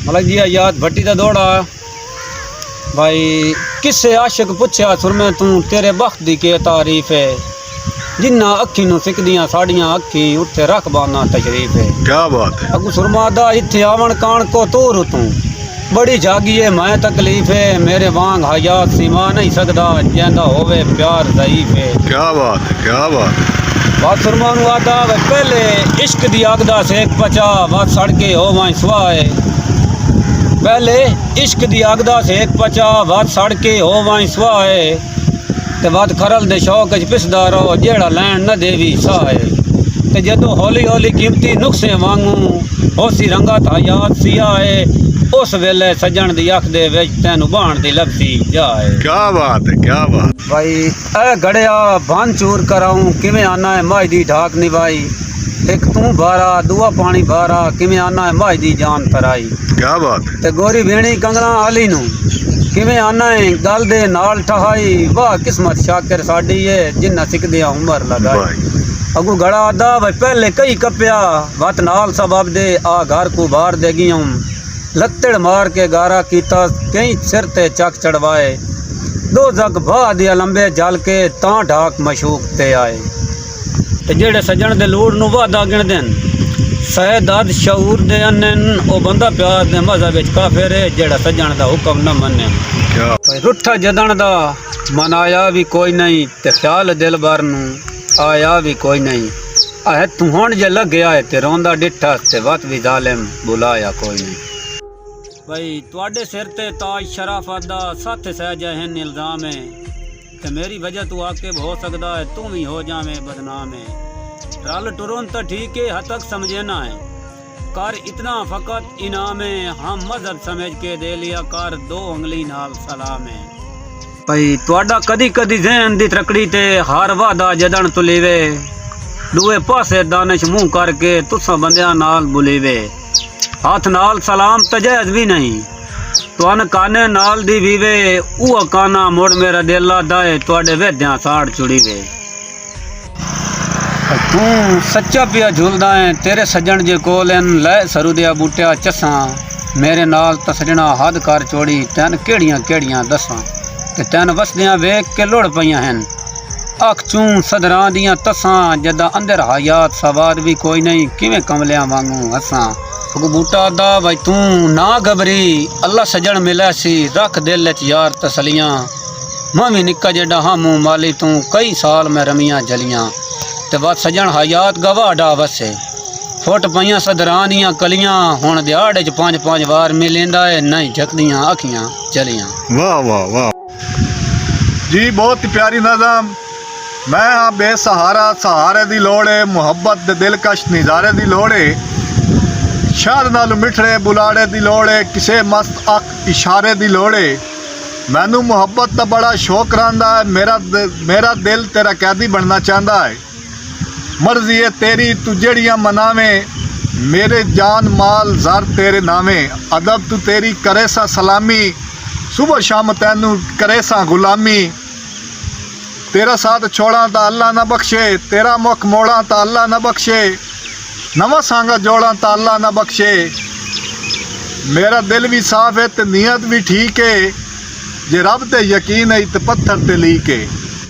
मलक जी याद भट्टी दा दौड़ा भाई किसे आशिक पुछया सुरमे तू तेरे बख्त दी के तारीफ है जिन्ना अखी नू सिकदियां साड़ियां अखी उत्थे रख बाना तशरीफ है। क्या बात है। अगू सुरमादा इत्थे आवन कान को तोर तू बड़ी जागी है मैं तकलीफ है मेरे वांग हयात सीमा नहीं सकदा जेंदा होवे प्यार ज़ईफ है। क्या बात है, क्या बात है। बात सुरमान वादा वे पहले इश्क दी आगदा सेक पचा बात सड़के हो वहीं सुआए पहले इश्क दी आगदा सेक पचा बात सड़के हो वहीं सुआए ते बात खरल दे शौक च पिसदा रहो जेड़ा लैन न देवी साए ते जदों हौली हौली कीमती नुक्से वांगू होसी रंगा था याद सियाए उस वेले सजन दी अख दे विच तैनू बाण दी लभदी जाए। क्या बात है, क्या बात भाई ए गड़िया भान चूर कराऊं किवें आना है माई दी ढाक निभाई एक तू बारा दुआ पानी बारा किवें आना है माई दी जान तराई। क्या बात है। ते गोरी भेणी कंगना आली नू किवें आना है गल दे नाल ठहाई वाह किस्मत शाकिर साडी है जिन्ना सिकदियां उमर लगाई। अगू गड़ा आदा भाई पहले कई कप्या वत नाल सबब दे आ घर को बाहर दे गियूं लत्तड़ मार के गारा कीता कई सिर ते चक चढ़वाए दो जग भा दिया लंबे जल के तां ढाक मशूक ते आए ते जेड़े सजन दे लूड़ नू वादा गिण देन सैदाद शऊर दे अनन ओ बंदा प्यार दे मज़ा विच काफिर है जेड़ा सजन दा हुक्म न मन्ने। क्या रुठा जदन दा मनाया भी कोई नहीं ते ख्याल दिल बार नू आया भी कोई नहीं आहे तू हुण जे लग गया है ते रोंदा डिठा ते वत भी जालिम बुलाया कोई नहीं। भाई तुहाडे सिर ते ताज शराफत दा सत्थ सहजा है इल्जाम है ते मेरी वजह तू आके हो सकदा है तू भी हो जावे बदनाम है रल टुरन तो ठीक है हद तक समझे ना है कर इतना फकत इनाम है हम मजहब समझ के दे लिया कर दो उंगली नाल सलाम है। भाई तुहाडा कदी कदी ज़हन दी तरकड़ी ते हर वादा जदन तुलीवे दूए पासे दानिश मुंह करके तुसा बंदियां नाल बुलीवे हाथ नाल सलाम तजैज भी नहीं तुन काने नाल दी वीवे ऊ काना मुड़ मेरा दिल दाए तुहाडे वेद्यां साड़ चुड़ीवे। तू सच्चा पिया झूलदा है तेरे सजन जे कोल लै सरू दिया बूटिया चसा मेरे नाल त सजना हद कर चोड़ी तैन केड़ियां केड़ियां दसां ते तैन वसदियां वेख के लुड़ पईयां हन अख चूं सदरां दियां तसां जदा अंदर हयात सवाद भी कोई नहीं किवें कमलियां वांगू हसां। बूटा दा भाई तू ना घबरी अल्लाह सजन मिले सी रख दिल च यार तसलियां मैं भी निक्का जेडा हाँ मुँह माली तू कई साल में रमियां जलियां ते बात सजन हयात गवाह डा वसे फुट पईयां सदरां दियां कलियां हुण दिहाड़े च 5-5 वार मिलेंदा है नहीं झकदियां अखियां चलियां। वाह वाह वाह जी, बहुत ही प्यारी नज़म। मैं हाँ बेसहारा सहारे दी लोड़ है मुहब्बत दे दिलकश नज़ारे दी लोड़ है शाद नालू मिठड़े बुलाड़े दी लोड़ है किसे मस्त अख इशारे दी लोड़ है मैनू मुहब्बत दा बड़ा शौक रहिंदा है मेरा दिल तेरा कैदी बनना चाहता है मर्जी है तेरी तू जड़ियां मनावे मेरे जान माल ज़र तेरे नावे अदब तू तेरी करे सा सलामी सुबह शाम तैनू करे सा गुलामी तेरा साथ छोड़ा तो अल्लाह न बख्शे तेरा मुख मोड़ा तो अल्लाह न बख्शे नवा सांगा जोड़ा तो अल्लाह न बख्शे मेरा दिल भी साफ है तो नीयत भी ठीक है जे रब ते यकीन है तो पत्थर ते लीक है।